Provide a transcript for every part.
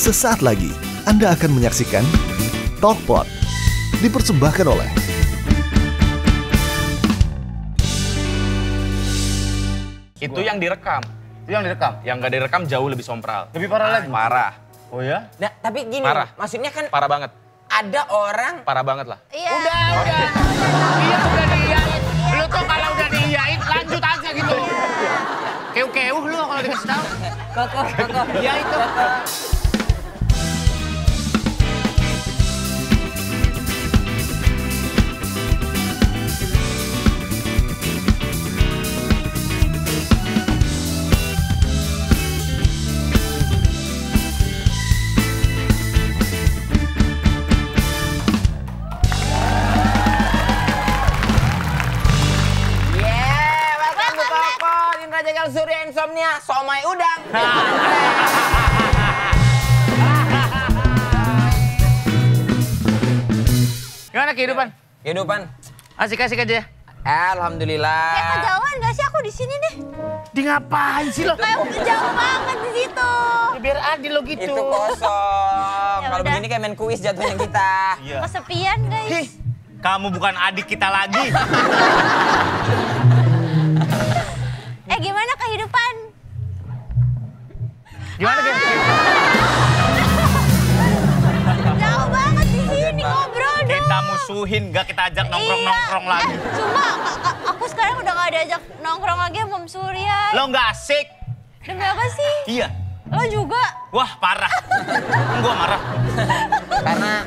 Sesaat lagi Anda akan menyaksikan Talkpot dipersembahkan oleh Itu yang direkam. Itu yang direkam? Yang nggak direkam jauh lebih sompral. Lebih parah lagi? Parah. Oh ya? Nah, tapi gini, Parah. maksudnya kan Parah banget. ada orang... Parah banget lah. Iya. Udah. Iya udah diiyain. Lu tuh kalau udah diiyain lanjut aja gitu. Keuh-keuh lu kalau dikasih tahu. Koko. Iya itu. Welcome to Talkpot, Indra Jagal Surya Insomnia, Somai Udang. Gimana kehidupan? Kehidupan, Asik-asik aja. alhamdulillah. Kayak kejauhan gak sih aku di sini deh? Di ngapain sih lo? Kayak jauh banget di situ. Ya, biar adil lo gitu. Itu kosong. Ya Kalau udah. begini kayak main kuis jatuhnya kita. Kesepian guys. Hih, kamu bukan adik kita lagi. Gimana kehidupan? Gimana Gen? Jauh banget di sini ngobrol dong. Kita musuhin, gak kita ajak nongkrong-nongkrong Iya. lagi. Cuma aku sekarang udah gak diajak nongkrong lagi sama Om Surya. Lo gak asik? Demi apa sih? Iya. Lo juga? Wah parah. Gua marah.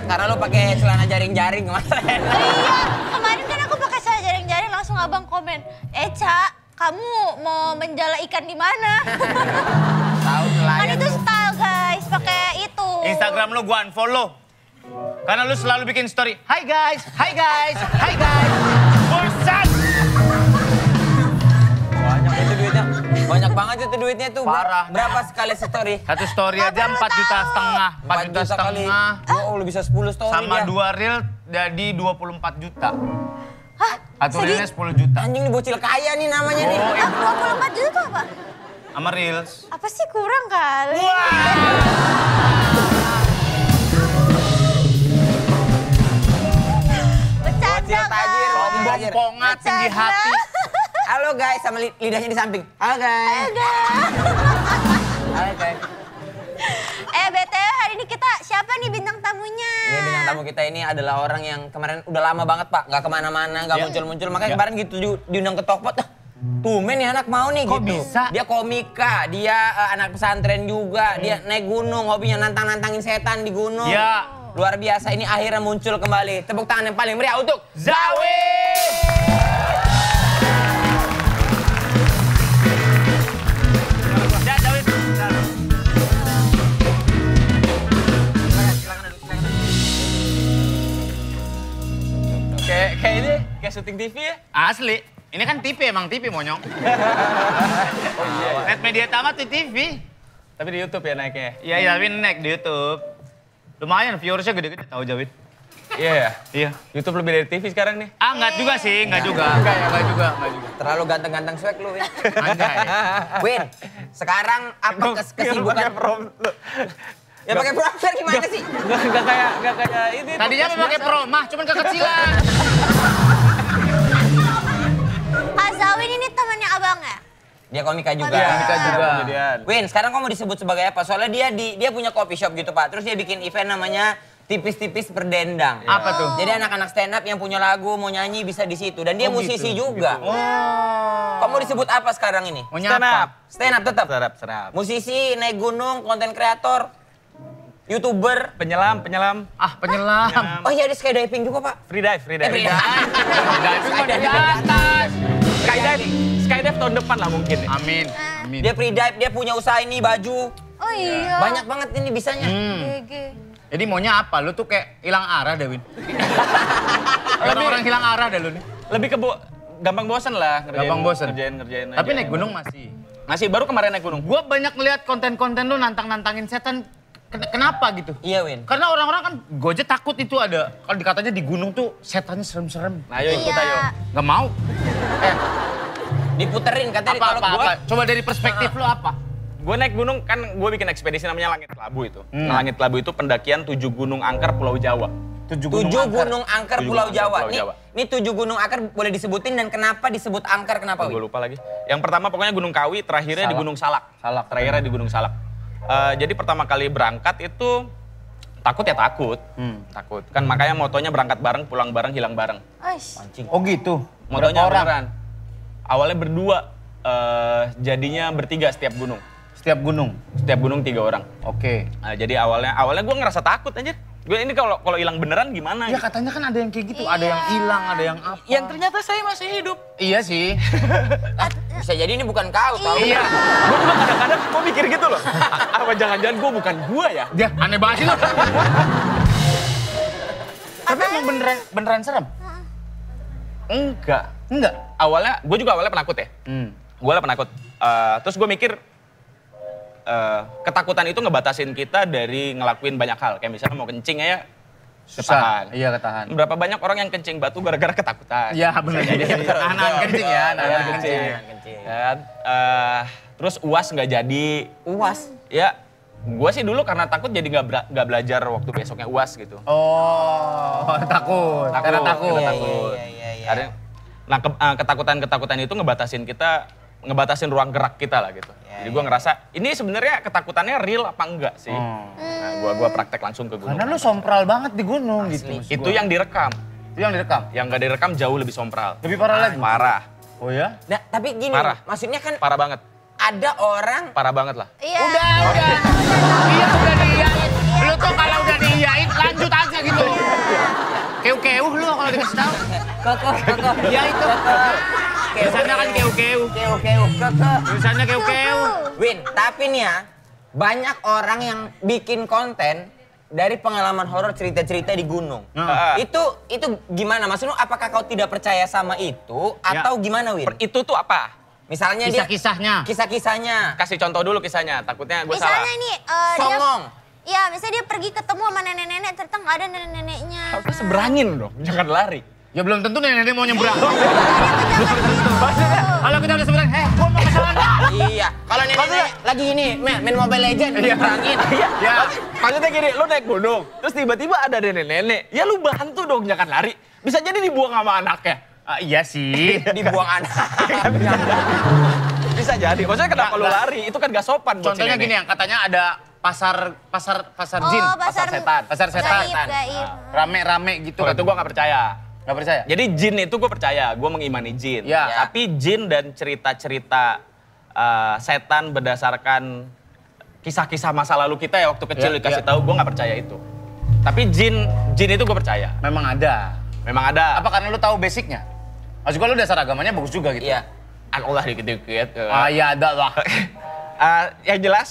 Karena lo pakai celana jaring-jaring kemarin. Iya. Kemarin kan aku pakai celana jaring-jaring langsung abang komen. Ca, kamu mau menjala ikan di mana? Tahu Kan nelayan itu lo. style guys, pakai itu. Instagram lo gua unfollow. Karena lu selalu bikin story. Hai guys, hai guys, hai guys. Bosan. Banyak itu duitnya. Banyak banget itu duitnya tuh. Parah. Berapa sekali story? Satu story aja 4,5 juta. 4 juta setengah. Oh, lu bisa 10 story Sama dia. 2 reel jadi 24 juta. Hah? Satu reelnya 10 juta. Anjing nih bocil kaya nih namanya nih. Oh, iya. 24 juta tuh apa? Sama reels. Apa sih kurang kali? Bercanda Bocil tajir, Kak. bocil tajir. Pongat tinggi hati. Halo guys, sama lidahnya di samping. Halo guys. Halo guys. BTW hari ini kita siapa nih bintang tamunya? Ini bintang tamu kita ini adalah orang yang kemarin udah lama banget Pak, nggak kemana-mana, nggak muncul-muncul. Makanya kemarin gitu diundang ke Talkpot. Tumben nih anak mau nih Kok gitu. bisa? Dia komika, dia anak pesantren juga, dia naik gunung, hobinya nantang-nantangin setan di gunung. Ya. Luar biasa, ini akhirnya muncul kembali. Tepuk tangan yang paling meriah untuk Zawi. Ya, Zawi. Kayak ini, kayak syuting TV ya. Asli. Ini kan TV, emang TV monyong. Oh iya. Net Media Tama tuh TV. Tapi di YouTube ya naiknya. Iya, iya, tapi naik di YouTube. Lumayan, viewersnya gede-gede tahu Jawid. Iya ya. Iya. YouTube lebih dari TV sekarang nih. Ah, enggak juga sih, enggak juga. Enggak juga. terlalu ganteng-ganteng swag lu, Win. Anjay. Win, sekarang apa kesibukan? Ya pakai prompter gimana sih? Gak kayak ini. Tadinya mau pakai Pro, mah cuman kekecilan. Kak Zawin ini temannya abang ya? Dia komika juga. Iya, Komika juga. Kemudian. Win, sekarang kamu disebut sebagai apa? Soalnya dia punya coffee shop gitu, Pak. Terus dia bikin event namanya Tipis-tipis Berdendang. Apa tuh? Jadi anak-anak stand up yang punya lagu, mau nyanyi bisa di situ. Dan dia musisi juga. Oh. Kamu disebut apa sekarang ini? Maunya Stand apa? up. Stand up tetap. Serap. Musisi, naik gunung, konten kreator, YouTuber. Penyelam. Ah, penyelam. Oh iya, ada skydiving juga, Pak. Free dive. Free dive. Di atas. Skydive tahun depan lah mungkin ya. Amin. Dia free dive, dia punya usaha ini, baju. Oh iya. Banyak banget ini bisanya. GG. Jadi maunya apa? Lu tuh kayak hilang arah deh, Win. Orang hilang arah deh lu nih. Lebih ke gampang bosen lah. Gampang bosen. Ngerjain Tapi aja. naik gunung masih. Masih baru kemarin naik gunung. Gua banyak ngeliat konten-konten lu nantang-nantangin setan. Kenapa gitu? Iya, Win. Karena orang-orang kan gue aja takut itu ada. Kalau dikatanya di gunung tuh setannya serem-serem. Nah, ayo ikut ayo. Nggak mau. Diputerin katanya kalau gua Apa? Coba dari perspektif lu apa? gue naik gunung kan gue bikin ekspedisi namanya Langit Labu itu. Nah, Langit Labu itu pendakian 7 gunung angker Pulau Jawa. 7 gunung angker Pulau Jawa. Ini 7 gunung angker boleh disebutin dan kenapa disebut angker, kenapa? Gue lupa lagi. Yang pertama pokoknya Gunung Kawi, terakhirnya di Gunung Salak. Terakhirnya di Gunung Salak. Jadi pertama kali berangkat itu takut ya takut. Takut. Kan makanya motonya berangkat bareng, pulang bareng, hilang bareng. Oh gitu? Motonya beneran. Awalnya berdua, jadinya bertiga setiap gunung. Setiap gunung? Setiap gunung 3 orang. Oke. Nah, jadi awalnya gue ngerasa takut anjir. Gue ini kalau hilang beneran gimana? Ya katanya kan ada yang kayak gitu, ada yang hilang, ada yang apa. Yang ternyata saya masih hidup. Iya sih. Bisa jadi ini bukan kau, tahu? Iya. Gue juga kadang-kadang gue mikir gitu loh. Apa jangan-jangan gue bukan gue ya? Ya, aneh banget sih lo. Tapi emang beneran serem? Enggak. Enggak? Gue juga awalnya penakut ya. Gue awalnya penakut. Terus gue mikir, ketakutan itu ngebatasin kita dari ngelakuin banyak hal. Kayak misalnya mau kencing ya, ketahan. Iya, ketahan. Berapa banyak orang yang kencing batu gara-gara ketakutan. Iya, bener. Nahan kencing ya, nahan kencing. Dan, terus UAS nggak jadi. UAS? Ya, gue sih dulu karena takut jadi nggak belajar waktu besoknya UAS gitu. Oh, takut. Karena takut. Iya. Nah, ketakutan-ketakutan itu ngebatasin ruang gerak kita lah gitu. Jadi gue ngerasa ini sebenarnya ketakutannya real apa enggak sih? Nah, gue praktek langsung ke gunung. Karena lu sompral banget di gunung Asli. gitu. Itu yang direkam. Itu yang direkam? Yang nggak direkam jauh lebih sompral. Lebih parah lagi? Parah. Oh ya? Nah, tapi gini, Parah. maksudnya kan Parah banget. ada orang... Parah banget lah. Iya. Udah. Iya udah diiyain. Lu tuh kalau udah diiyain lanjut aja gitu. Keu-keu lu kalau dikasih tahu. Kokoh. Iya itu. Tulisannya kan keu-keu. Kokoh. Tulisannya keu-keu. Win, tapi nih ya, banyak orang yang bikin konten dari pengalaman horor cerita-cerita di gunung. Itu gimana? Maksud lu apakah kau tidak percaya sama itu atau gimana, Win? Itu tuh apa? Misalnya Kisah-kisahnya. Kisah-kisahnya. Kasih contoh dulu kisahnya, takutnya gue salah. Misalnya ini, Songong. Iya, misalnya dia pergi ketemu sama nenek-nenek, ternyata nggak ada nenek-neneknya. Harusnya seberangin dong, jangan lari. Ya belum tentu nenek-nenek mau nyebrang. Maksudnya, Kalau kita udah seberang, gua mau ke sana. Iya, kalau nenek lagi ini main Mobile Legends, berangin. Iya. Maksudnya gini, lu naik gunung, terus tiba-tiba ada nenek-nenek, ya lu bantu dong, jangan lari. Bisa jadi dibuang sama anaknya. Iya sih. Dibuang anak. Bisa jadi. Maksudnya kenapa lu lari? Itu kan gak sopan buat Contohnya si nenek. gini yang katanya ada pasar jin. Oh, pasar setan. Pasar setan. Gaib. Rame-rame gitu. Kalau itu gue gak percaya. Gak percaya? Jadi jin itu gue percaya, gue mengimani jin. Ya. Tapi jin dan cerita-cerita setan berdasarkan kisah-kisah masa lalu kita ya waktu kecil dikasih tahu, gue gak percaya itu. Tapi jin itu gue percaya. Memang ada. Memang ada. Apa karena lu tahu basicnya? Maksud gua lu dasar agamanya bagus juga gitu. Iya. Allah dikit-dikit. Iya ada lah. Yang jelas,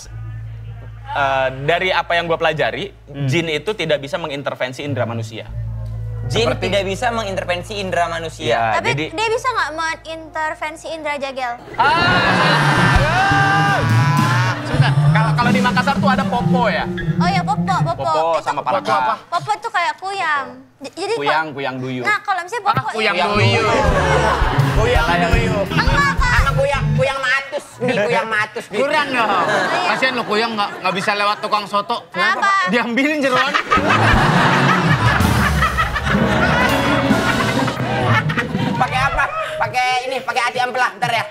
dari apa yang gue pelajari, jin itu tidak bisa mengintervensi indera manusia. Jin tidak bisa mengintervensi indera manusia. Iya, Tapi jadi dia bisa nggak mengintervensi indra jagel? sebentar, kalau di Makassar tuh ada popo ya. Oh ya, popo. Popo Itu- sama paraka. apa? Popo tuh kayak kuyang. Jadi Kuyang duyung. Nah, kalau misalnya popo Kuyang itu- duyung. Kuyang duyung. Enggak, Kak. Sama kuyang matus. Kuyang matus. Kurang dong. Kasian lu kuyang nggak bisa lewat tukang soto. Kenapa? Diambilin jeroan. Pakai apa? Pakai hati ampela ntar ya.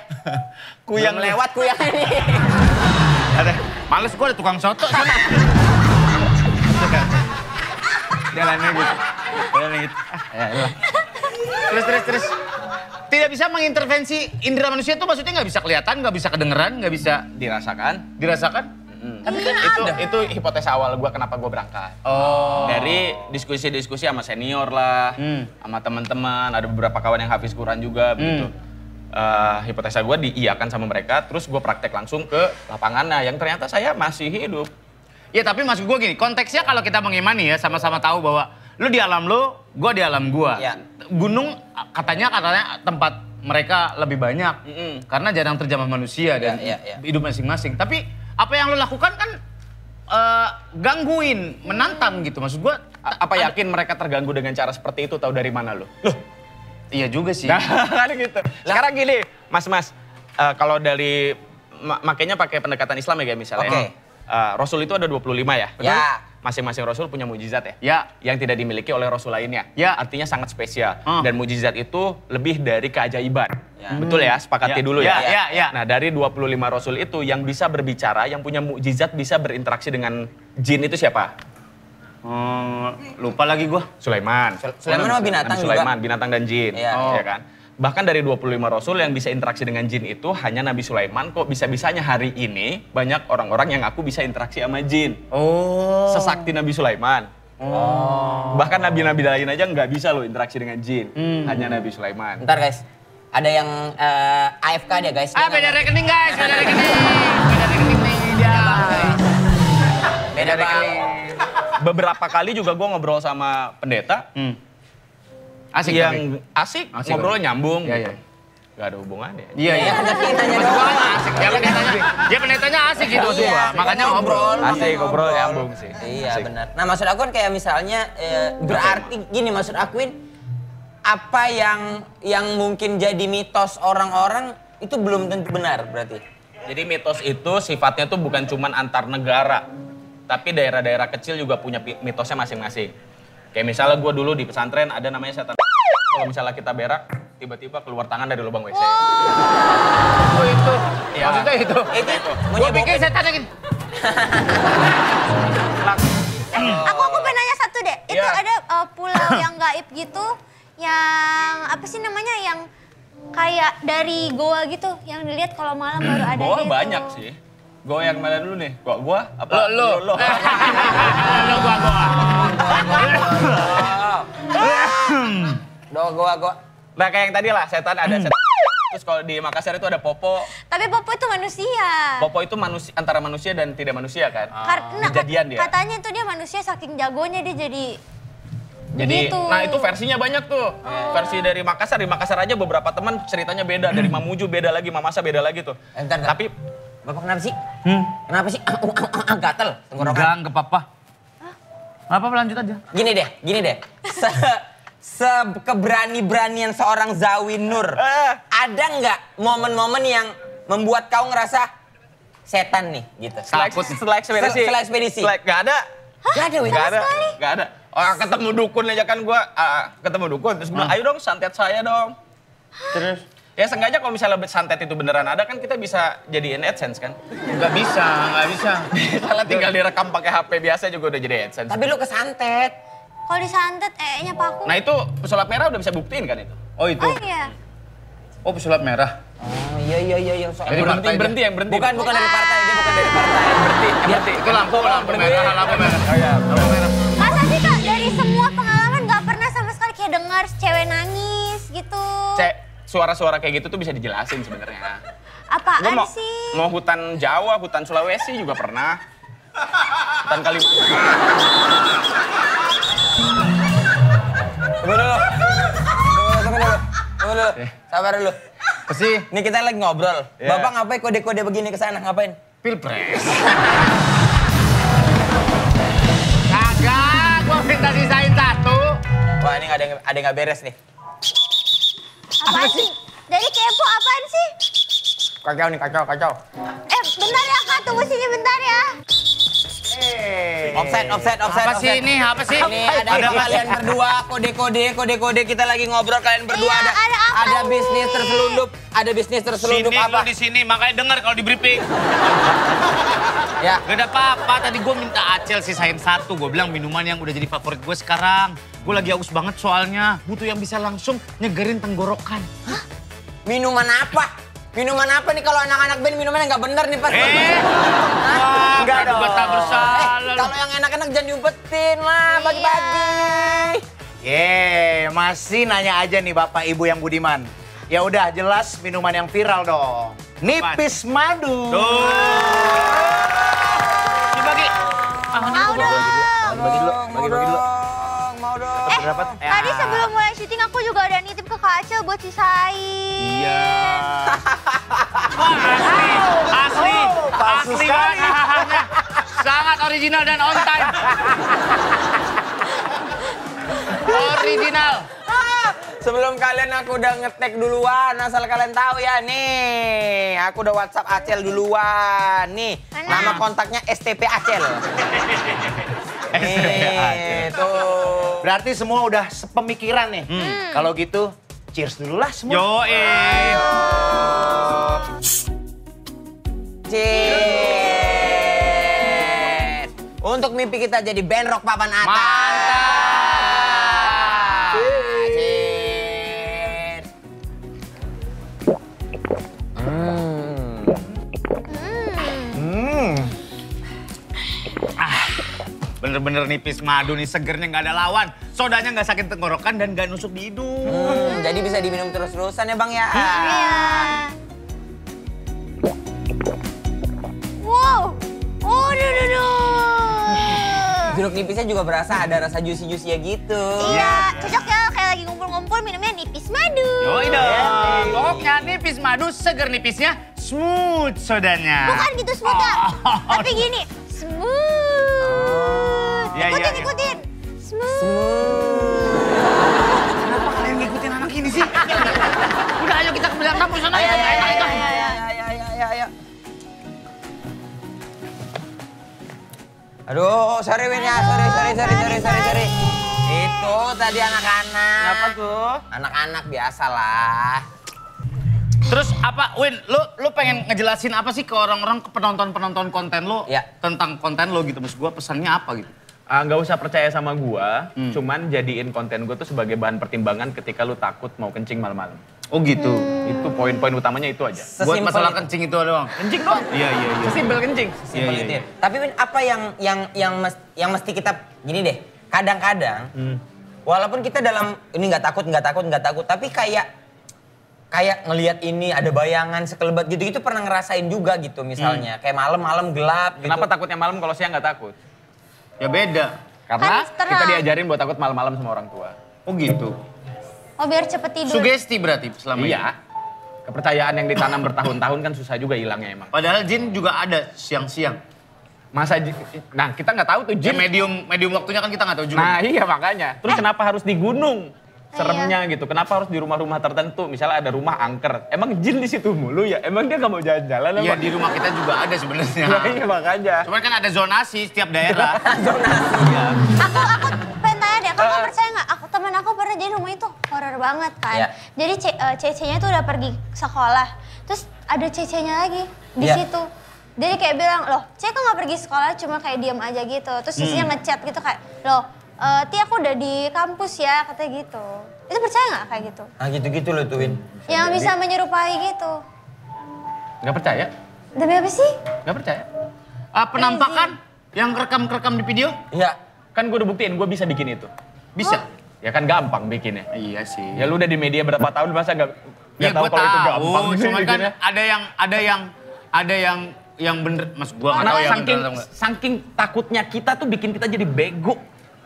Kuyang lewat kuyang ini. Males gua ada tukang soto sana. Jalannya gitu. Terus. Tidak bisa mengintervensi indera manusia itu maksudnya nggak bisa kelihatan, nggak bisa kedengeran, nggak bisa Dirasakan. dirasakan. Tapi kan itu hipotesa awal gue kenapa gue berangkat. Oh. Dari diskusi-diskusi sama senior lah, sama teman-teman, ada beberapa kawan yang hafiz Quran juga begitu. Hipotesa gue diiyakan sama mereka, terus gue praktek langsung ke lapangannya yang ternyata saya masih hidup. Ya tapi maksud gue gini, konteksnya kalau kita mengimani ya sama-sama tahu bahwa lu di alam lu, gue di alam gue. Ya. Gunung katanya tempat mereka lebih banyak karena jarang terjamah manusia dan hidup masing-masing. Tapi apa yang lu lakukan kan gangguin, menantang gitu. Maksud gue, Apa yakin mereka terganggu dengan cara seperti itu? Tahu dari mana lo? Loh, iya juga sih. nah kan gitu. Sekarang gini, Mas, kalau dari makanya pakai pendekatan Islam ya kayak misalnya. Oke. Rasul itu ada 25 ya, betul? Ya. Masing-masing Rasul punya mujizat ya? Ya. Yang tidak dimiliki oleh Rasul lainnya. Ya. Artinya sangat spesial. Dan mujizat itu lebih dari keajaiban. Ya. Betul ya? Sepakati dulu ya? Ya. Nah dari 25 Rasul itu yang bisa berbicara, yang punya mujizat bisa berinteraksi dengan jin itu siapa? Lupa lagi gua. Sulaiman. Sulaiman sama binatang Nabi juga. Sulaiman, binatang dan jin. Iya. Ya kan? Bahkan dari 25 Rasul yang bisa interaksi dengan jin itu hanya Nabi Sulaiman. Kok bisa-bisanya hari ini banyak orang-orang yang aku bisa interaksi sama jin. Sesakti Nabi Sulaiman. Bahkan nabi-nabi lain aja nggak bisa loh interaksi dengan jin. Hanya Nabi Sulaiman. Bentar guys, ada yang AFK dia guys. Dia Beda nggak- rekening guys, beda rekening. Beda rekening nih dia. Beda bang. Beberapa kali juga gue ngobrol sama pendeta. Asik Yang asik, Asik, ngobrolnya nyambung. Iya. Gak ada hubungannya. Iya. Ya kan kitanya doang. Asik. Dia pendetanya asik gitu maksud gua. Makanya ngobrol. Asik, ngobrol nyambung sih. Iya Asik. benar. Nah maksud aku kan kayak misalnya berarti gini maksud akuin apa yang mungkin jadi mitos orang-orang itu belum tentu benar berarti. Jadi mitos itu sifatnya tuh bukan cuman antar negara. Tapi daerah-daerah kecil juga punya mitosnya masing-masing. Kayak misalnya gue dulu di pesantren ada namanya setan. Kalau misalnya kita berak, tiba-tiba keluar tangan dari lubang WC. Oh itu. Iya. Maksudnya itu. Itu Gua pikir setan lagi. Aku pengen nanya satu deh. Itu Iya. ada pulau yang gaib gitu, yang apa sih namanya, yang kayak dari goa gitu, yang dilihat kalau malam baru ada Goa gitu. banyak sih. Goa yang mana dulu nih? Gua apa? Lo. Lo. Lo gua. Gua. Nah kayak yang tadi lah, setan ada setan. Terus kalau di Makassar itu ada Popo. Tapi Popo itu manusia. Popo itu antara manusia dan tidak manusia kan? Karena Kejadian dia. katanya itu dia manusia saking jagonya dia jadi Jadi, begitu. nah itu versinya banyak tuh. Versi dari Makassar. Di Makassar aja beberapa teman ceritanya beda. Dari Mamuju beda lagi, Mamasa beda lagi tuh. Bentar. Tapi Bapak kenapa sih? Kenapa sih? Gatel tenggorokan. Enggak apa-apa. Apa lanjut aja. Gini deh. Keberani-beranian seorang Zawin Nur. Ada nggak momen-momen yang membuat kau ngerasa setan nih gitu? setelah ekspedisi. Setelah ekspedisi. Gak ada. Gak ada, Win. Gak ada. Oh, ketemu dukun aja kan gua. Ketemu dukun. Terus bilang, ayo dong santet saya dong. Terus? Ya sengaja kalau misalnya santet itu beneran ada kan kita bisa jadiin AdSense kan. Nggak bisa. Kalau tinggal direkam pakai HP biasa juga udah jadi AdSense. Tapi lu kesantet. Kalau disantet nya paku. Nah itu pesulap merah udah bisa buktiin kan itu. Oh itu. Oh iya. Oh pesulap merah. Oh iya. Dari Berhenti yang berhenti. Bukan dari partai, dia bukan dari partai. Berhenti. Itu lampu merah. Oh iya, lampu merah. Masa sih Kak dari semua pengalaman nggak pernah sama sekali kayak dengar cewek nangis gitu? Suara-suara kayak gitu tuh bisa dijelasin sebenarnya. Apaan Gua sih? mau hutan Jawa, hutan Sulawesi juga pernah. Hutan Kalimantan. Tunggu dulu. Sabar dulu. Pasti Ini kita lagi ngobrol. Iya. Bapak ngapain kode-kode begini ke sana? Ngapain? pilpres. Kagak, gua minta sisain satu. Wah, ini ada yang nggak beres nih. Apaan sih? Dari kepo apaan sih? Kacau. Bentar ya Kak, tunggu sini bentar ya. Offset. Apa sih ini? Apa sih? Ini ada kalian berdua, kode-kode kita lagi ngobrol kalian berdua Iya, ada apa ada nih? bisnis terselundup Sini apa? lo di sini, makanya dengar kalau di briefing. Ya. Gak ada apa-apa, tadi gue minta Acel sisain satu. Gue bilang minuman yang udah jadi favorit gue sekarang. Gue lagi haus banget soalnya. Butuh yang bisa langsung nyegerin tenggorokan. Minuman apa? Minuman apa nih kalau anak-anak band minumannya nggak bener nih pas. Enggak dong. Tak bersalah. Kalau yang enak-enak jangan diumpetin lah, bagi-bagi. Masih nanya aja nih Bapak Ibu yang budiman. Ya udah jelas minuman yang viral dong. Nipis madu. Dibagi. Mau dong. Bagi dulu. Mau dong. Tadi sebelum mulai syuting aku juga ada nitip ke Kak Acel buat sisain. Iya. Wah, asli banget. Sangat original dan on time. Original. Sebelum kalian aku udah ngetek duluan, asal kalian tahu ya nih. Aku udah WhatsApp Acel duluan. Nih, nama kontaknya STP Acel. Nih, tuh. Berarti semua udah sepemikiran nih. Kalau gitu, cheers dulu lah semua. Yoi. Cheers. Untuk mimpi kita jadi band rock papan atas. Mantap. Cheers. Bener-bener nipis madu nih, segernya nggak ada lawan. Sodanya nggak sakit tenggorokan dan nggak nusuk di hidung. Jadi bisa diminum terus-terusan ya Bang ya. Iya. Wow. Oh, Jeruk nipisnya juga berasa ada rasa juicy-juicy ya gitu. Iya, cocok ya kayak lagi ngumpul-ngumpul minumnya nipis madu. Yoi dong. Pokoknya nipis madu, seger nipisnya, smooth sodanya. Bukan gitu smooth ya, tapi gini, smooth. Iya, iya, Ikutin. Smooth. Kenapa kalian ngikutin anak ini sih? Udah ayo kita ke belakang kampus sana ya. Ayo. Aduh, sorry Win ya, sorry. Itu tadi anak-anak. Apa tuh? Anak-anak biasalah. Terus apa, Win, lu pengen ngejelasin apa sih ke orang-orang, ke penonton konten lu Ya. tentang konten lu gitu? Maksud gua pesannya apa gitu? Nggak usah percaya sama gua, cuman jadiin konten gua tuh sebagai bahan pertimbangan ketika lu takut mau kencing malam-malam. Oh gitu. Itu poin-poin utamanya itu aja. Buat Sesimpel masalah itu. kencing itu doang. Kencing doang. Iya. Sesimpel kencing. Simpel itu ya. Tapi Win, apa yang mesti kita gini deh. Kadang-kadang walaupun kita dalam ini nggak takut, tapi kayak ngelihat ini ada bayangan sekelebat gitu-gitu pernah ngerasain juga gitu misalnya. Kayak malam-malam gelap gitu. Kenapa takutnya malam kalau siang nggak takut? Ya beda. Karena Kan terang. kita diajarin buat takut malam-malam sama orang tua. Oh gitu. Oh biar cepet tidur. Sugesti berarti selama ini. Iya. Kepercayaan yang ditanam bertahun-tahun kan susah juga hilangnya emang. Padahal jin juga ada siang-siang. Nah kita nggak tahu tuh Ya jin. medium waktunya kan kita nggak tahu juga. Nah iya makanya. Terus kenapa harus di gunung? Seremnya gitu. Kenapa harus di rumah-rumah tertentu? Misalnya ada rumah angker. Emang jin di situ mulu ya? Emang dia nggak mau jalan-jalan? Iya apa? di rumah kita juga ada sebenarnya. Nah, iya makanya. Cuman kan ada zonasi setiap daerah. Aku pengen tanya deh, kamu percaya nggak? Temen aku pernah jadi rumah itu horor banget kan. Iya. Jadi cece-nya tuh udah pergi sekolah, terus ada cece-nya lagi di Iya. situ. Jadi kayak bilang, loh Cece kok nggak pergi sekolah cuma kayak diem aja gitu. Terus cece-nya ngechat gitu kayak, loh Ti aku udah di kampus ya, katanya gitu. Itu percaya nggak kayak gitu? Nah gitu-gitu loh tuh Win. Yang bisa menyerupai gitu. Nggak percaya? Demi apa sih? Nggak percaya? Penampakan yang kerekam di video? Iya. Kan gue udah buktiin gue bisa bikin itu. Bisa. Ya kan gampang bikinnya. Iya sih. Ya lu udah di media berapa tahun masa nggak Ya tahu gue kalau itu tahu, gampang cuman kan bikinnya? ada yang bener, mas gue nggak Karena tahu ya saking, bener atau nggak. saking takutnya kita tuh bikin kita jadi bego.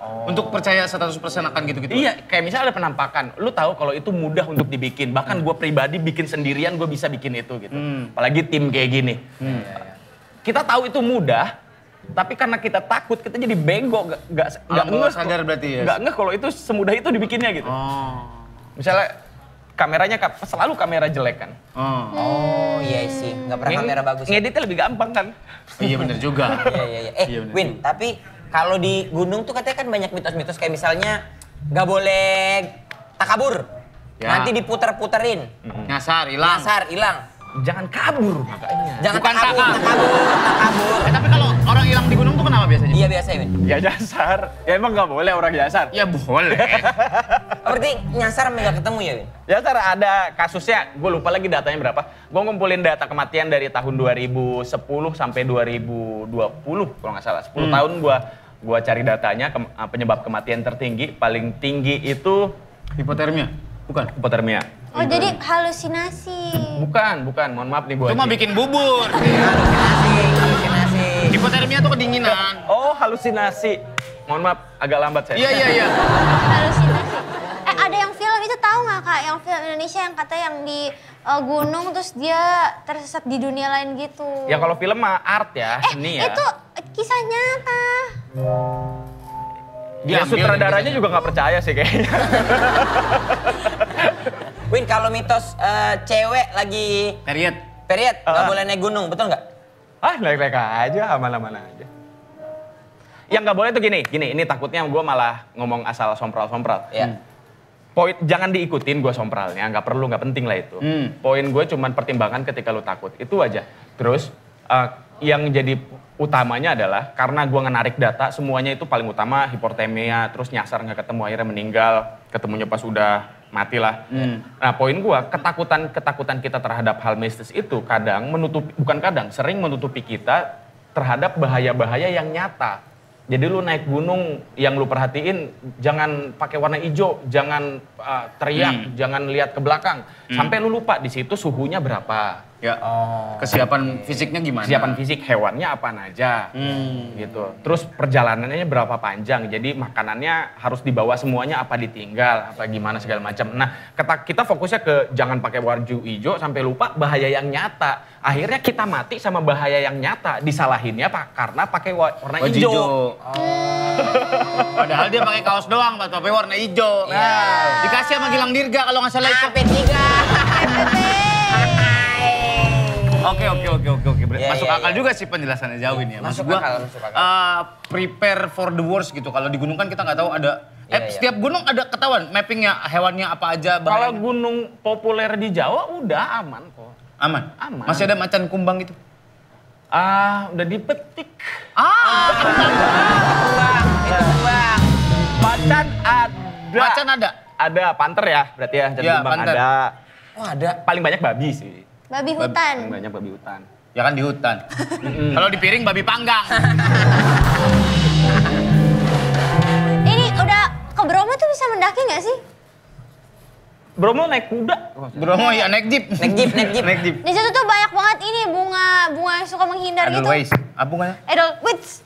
Untuk percaya 100% akan gitu-gitu. Iya, kayak misalnya ada penampakan. Lu tahu kalau itu mudah untuk dibikin. Bahkan gue pribadi bikin sendirian gue bisa bikin itu gitu. Apalagi tim kayak gini. Kita tahu itu mudah, tapi karena kita takut kita jadi bego. Nggak Alam bawah ngeh sadar berarti ya? Nggak ngeh kalau itu semudah itu dibikinnya gitu. Oh. Misalnya kameranya selalu kamera jelek kan. Oh iya sih, nggak pernah kamera bagus. Ngeditnya lebih gampang kan. Iya bener juga. Iya. Iya, bener Win, tapi kalau di gunung tuh katanya kan banyak mitos-mitos kayak misalnya nggak boleh takabur. Ya. Nanti diputer-puterin. Nyasar, hilang. Nasar, hilang. Jangan kabur makanya. Jangan Bukan takabur. Tapi kalau orang hilang di gunung tuh kenapa biasanya? Iya biasa ya, Win. Ya nyasar. Ya emang nggak boleh orang nyasar. Ya boleh. Berarti nyasar nggak ketemu ya, Win? Nyasar ada kasusnya, gue lupa lagi datanya berapa. Gue ngumpulin data kematian dari tahun 2010 sampai 2020 kalau nggak salah. 10 tahun gue cari datanya, penyebab kematian tertinggi, paling tinggi itu Hipotermia? Bukan. hipotermia. Oh jadi halusinasi. Bukan, mohon maaf nih Bu Itu mah Haji. bikin bubur. Halusinasi. Hipotermia tuh kedinginan. Oh halusinasi. Mohon maaf, agak lambat saya. Iya. Halusinasi. Ada yang film itu tahu nggak kak? Yang film Indonesia yang kata yang di gunung terus dia tersesat di dunia lain gitu. Ya kalau film mah art ya, seni ya. Itu kisah nyata. Ya Diambil sutradaranya kisahnya. juga nggak percaya sih kayaknya. Win, kalau mitos cewek lagi Period. nggak boleh naik gunung, betul nggak? Naik-naik aja, aman-aman aja. Yang nggak boleh tuh gini, ini takutnya gue malah ngomong asal sompral-sompral. Iya. Poin, jangan diikutin gue sompralnya, nggak perlu, nggak penting lah itu. Poin gue cuman pertimbangan ketika lu takut, itu aja. Terus yang jadi utamanya adalah karena gue ngenarik data, semuanya itu paling utama hipotermia, terus nyasar nggak ketemu, akhirnya meninggal, ketemunya pas udah mati lah. Nah poin gue, ketakutan kita terhadap hal mistis itu sering menutupi kita terhadap bahaya-bahaya yang nyata. Jadi lu naik gunung, yang lu perhatiin jangan pakai warna hijau, jangan teriak, jangan lihat ke belakang. Sampai lu lupa di situ suhunya berapa. Ya. Kesiapan fisiknya gimana? Kesiapan fisik hewannya apa aja. Gitu. Terus perjalanannya berapa panjang. Jadi makanannya harus dibawa semuanya, apa ditinggal, apa gimana segala macam. Nah, kita fokusnya ke jangan pakai warna hijau sampai lupa bahaya yang nyata. Akhirnya kita mati sama bahaya yang nyata. Disalahinnya karena pakai warna hijau. Padahal dia pakai kaos doang, tapi warna hijau. Dikasih sama Gilang Dirga kalau nggak salah itu. P3. Oke. Masuk Iya, akal iya. juga sih penjelasannya jauh ini ya. Masuk Maksud gua, akal, masuk akal. Prepare for the worst gitu. Kalau di gunung kan kita nggak tahu ada. Iya. Setiap gunung ada ketahuan mappingnya hewannya apa aja. Kalau bahayanya. gunung populer di Jawa udah aman kok. Aman. Aman. Masih ada macan kumbang gitu. Udah dipetik. Itu bang. Macan ada. Macan ada. Ada, panter ya berarti ya, Iya, Kumbang panter. ada. Oh ada. Paling banyak babi sih. Babi Paling hutan. banyak babi hutan. Ya kan di hutan. Kalau di piring babi panggang. Ini udah ke Bromo tuh bisa mendaki nggak sih? Bromo naik kuda. Bromo ya naik jeep. Naik jeep. Naik jeep. Di situ tuh banyak banget ini bunga yang suka menghindar gitu. Edelweiss. Apa bunganya? Edelweiss.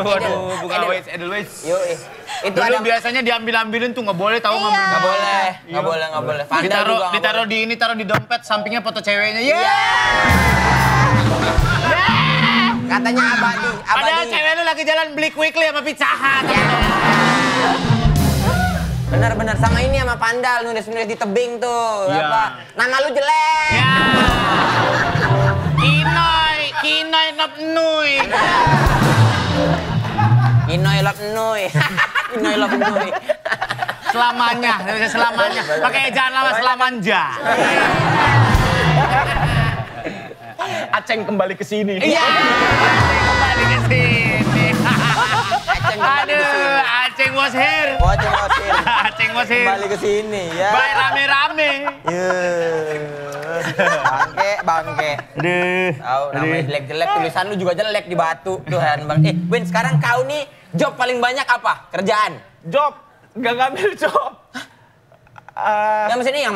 Waduh, bunga Edelweiss. Yoi. Itu Dulu ada. biasanya diambil-ambilin tuh nggak boleh tahu ngambil. Iya. Nggak boleh. Vandal juga nggak Ditaruh boleh. taruh di dompet, sampingnya foto ceweknya. Ya. Katanya abadi. Padahal cewek lu lagi jalan beli quickly sama Pizza Hut. Benar sama ini sama Pandal nulis di tebing tuh. Iya. Apa? Nama lu jelek. Ya. Kinoy nop nui. Inoy love nui. Selamanya. Pakai jangan lama selamanja. Aceng kembali ke sini. Iya. Kembali ke sini. Aduh, Aceng was here. Aceng was here. Kembali ke sini ya. Bye rame-rame. Bangke. Aduh. Tahu namanya jelek-jelek, tulisan lu juga jelek di batu. Tuhan bang. Win, sekarang kau nih job paling banyak apa? Kerjaan. Job, nggak ngambil job. Yang maksudnya yang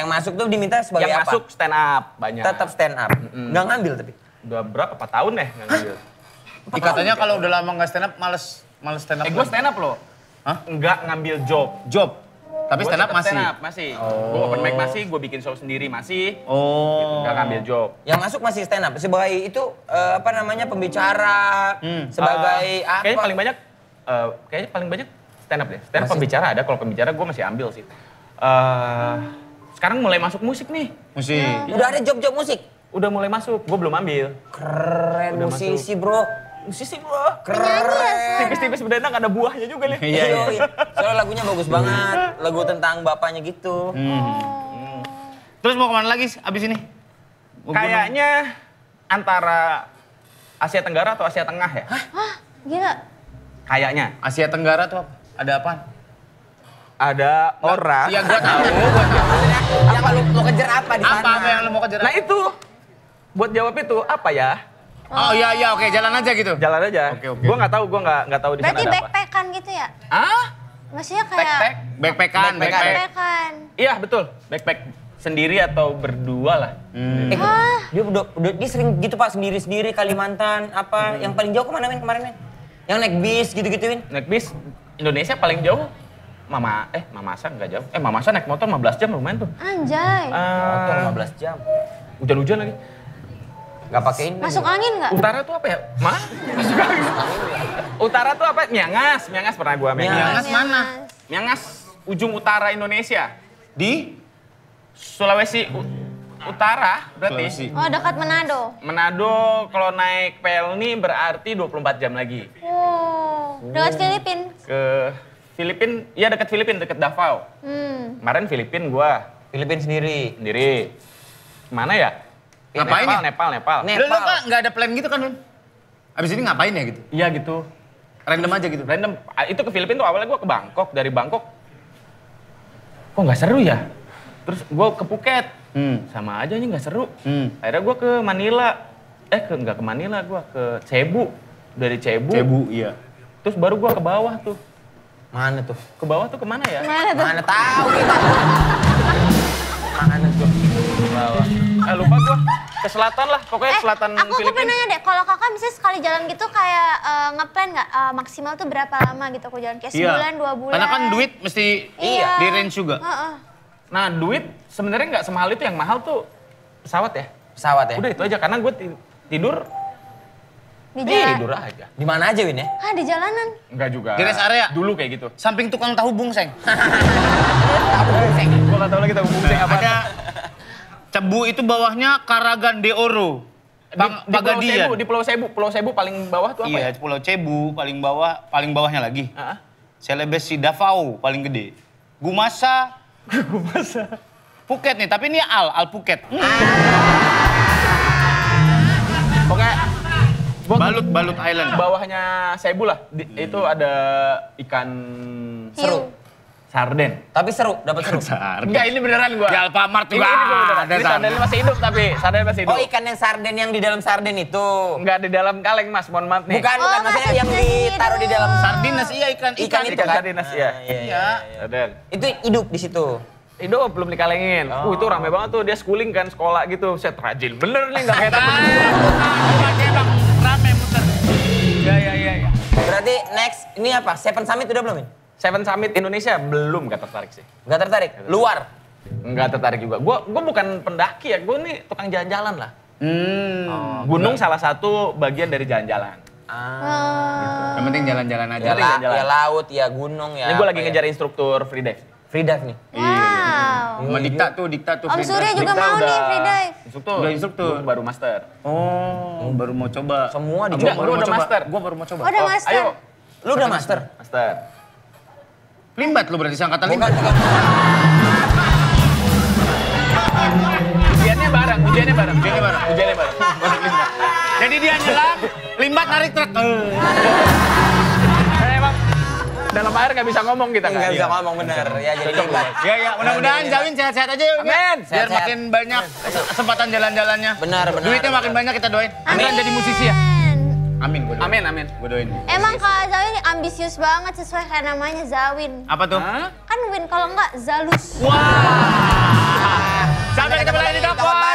masuk tuh diminta sebagai Yang apa? masuk stand up banyak. Tetap stand up. Nggak ngambil tapi. Udah berapa? 4 tahun deh nggak ngambil. Katanya kalau udah lama nggak stand up, males stand up. Gue stand up loh. Hah? Nggak ngambil job. Job. Tapi Gua stand up tetap masih. Stand up masih. Gue open mic masih, gue bikin show sendiri masih. Oh. Nggak ngambil job. Yang masuk masih stand up. Sebagai itu apa namanya pembicara. Sebagai apa? Kayaknya paling banyak stand up deh. Stand up pembicara ada. Kalau pembicara gue masih ambil sih. Sekarang mulai masuk musik nih. Musik. Udah ada job-job musik. Udah mulai masuk. Gue belum ambil. Keren Udah musisi bro. Musisi bro. Keren. Tipis-tipis berdendang ada buahnya juga nih. Iya. Soalnya lagunya bagus banget. Lagu tentang bapaknya gitu. Terus mau kemana lagi abis ini? Kayaknya antara Asia Tenggara atau Asia Tengah ya? Hah? Gila. Kayaknya. Asia Tenggara tuh apa? Ada apa? Ada orang. Iya gua tahu. Maksudnya yang lu mau kejar apa di sana? Apa yang lu mau kejar? Nah itu, buat jawab itu apa ya? Oh iya oke, jalan aja gitu. Jalan aja. Oke. Gue nggak tahu, gue nggak tahu di sana Berarti ada apa. backpackan gitu ya? Ah? Maksudnya kayak Backpackan. backpackan. Iya betul. Backpack sendiri atau berdua lah. Dia sering gitu Pak sendiri-sendiri Kalimantan apa yang paling jauh kemana men kemarin men? Yang naik bis gitu-gituin. Naik bis Indonesia paling jauh. Mamasa nggak jauh. Mamasa naik motor 15 jam lumayan tuh. Anjay. Motor 15 jam. Hujan-hujan lagi. Nggak pakai ini. Masuk angin nggak? Utara tuh apa ya? Utara tuh apa? Miangas pernah gua Miangas mana? Miangas ujung utara Indonesia. Di Sulawesi Utara berarti. Oh, dekat Manado. Manado kalau naik Pelni berarti 24 jam lagi. Wow, dekat Filipina. Ke Filipina, iya dekat Filipina, dekat Davao. Kemarin Filipina gua. Filipina sendiri. Mana ya? Ngapain ya? Nepal. Lu kan nggak ada plan gitu kan, Lun? Abis ini ngapain ya gitu? Iya gitu. Random aja gitu? Random. Itu ke Filipina tuh awalnya gua ke Bangkok. Dari Bangkok, kok nggak seru ya? Terus gua ke Phuket. Sama aja nih nggak seru. Akhirnya gua ke Manila. Nggak ke Manila, gua ke Cebu. Dari Cebu. Iya. Terus baru gua ke bawah tuh. Mana tuh? Ke bawah tuh kemana ya? Mana tahu kita. Mana tuh? Bawah. Lupa gua. Ke selatan lah, pokoknya selatan Aku Filipina. pengen nanya deh, kalau kakak misalnya sekali jalan gitu kayak ngeplan nggak maksimal tuh berapa lama gitu aku jalan? Kayak sebulan, 2 bulan? Karena kan duit mesti di range juga. Nah duit sebenarnya nggak semahal itu, yang mahal tuh pesawat ya. Pesawat ya? Udah itu aja, karena gue tidur Di jalan? tidur aja. Di mana aja Win ya? Di jalanan? Enggak juga. Di rest area? Dulu kayak gitu. Samping tukang tahu bungseng. Gue nggak tahu lagi tahu bungseng apa. Ada Cebu itu bawahnya Karagan de Oro. Pagadian. Di Pulau Cebu paling bawah tuh apa ya? Iya, Pulau Cebu paling bawahnya lagi. Ah. Celebes si Davao paling gede. Gumasa. Phuket nih, tapi ini Al Phuket. Pokoknya Balut Island. bawahnya Cebu lah. Itu ada ikan Seru. sarden. Tapi seru, dapat seru. Enggak, ini beneran gua. Di Alfamart Ini juga gua beneran. ada Ini sardennya masih hidup tapi sarden masih hidup. Oh, ikan yang sarden yang di dalam sarden itu. Enggak di dalam kaleng Mas, mohon maaf nih. Bukan, maksudnya maksudnya yang ditaruh di dalam Sardinas, iya ikan Ikan itu Ikan kan? sardinas ya. Iya. Sarden. Itu hidup di situ. Hidup belum dikalengin. Itu rame banget tuh, dia schooling kan sekolah gitu. Set rajin bener nih, nggak kayak temen gua. Rame muter. Iya. Berarti next, ini apa? Seven Summit udah belum Win? Seven Summit Indonesia belum, nggak tertarik sih. Nggak tertarik? Luar? Nggak tertarik juga. Gua bukan pendaki ya, gua nih tukang jalan-jalan lah. Gunung salah satu bagian dari jalan-jalan. Yang penting jalan-jalan aja. Ya, jalan-jalan. ya laut, ya gunung, ya Ini gua apa lagi ya. ngejar instruktur free dive. Free dive nih. Wow. Sama Dikta tuh. Om Surya juga Dikta mau udah nih free dive. Instruktur. Udah instruktur. Gua baru master. Oh, baru mau coba. Semua Enggak, dicoba. gua udah master. Gua baru mau coba. Udah master. Ayo, Lu udah master? master. Limbat lu berarti seangkatan Bukan, limbat. bukan. Ujiannya bareng. Jadi dia nyelam, limbat narik truk. Emang dalam air nggak bisa ngomong kita Nggak kan? bisa ngomong bener. Ya jadi limbat. Ya, mudah-mudahan Zawin sehat-sehat aja. Amin. Biar Sehat-sehat. makin banyak kesempatan jalan-jalannya. Benar. Duitnya makin banyak kita doain. Beneran jadi musisi ya? Amin, gue doain. Amin. Gue doain. Emang Kak Zawin ambisius banget sesuai kayak namanya Zawin. Apa tuh? Kan Win kalau enggak Zalus. Wah. Sampai ketemu lagi di Tokpot. Bye.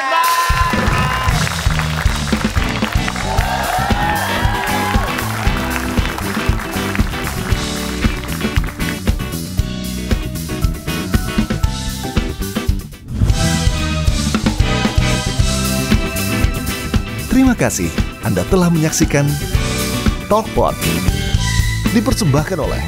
Terima kasih Anda telah menyaksikan Talkpot. Dipersembahkan oleh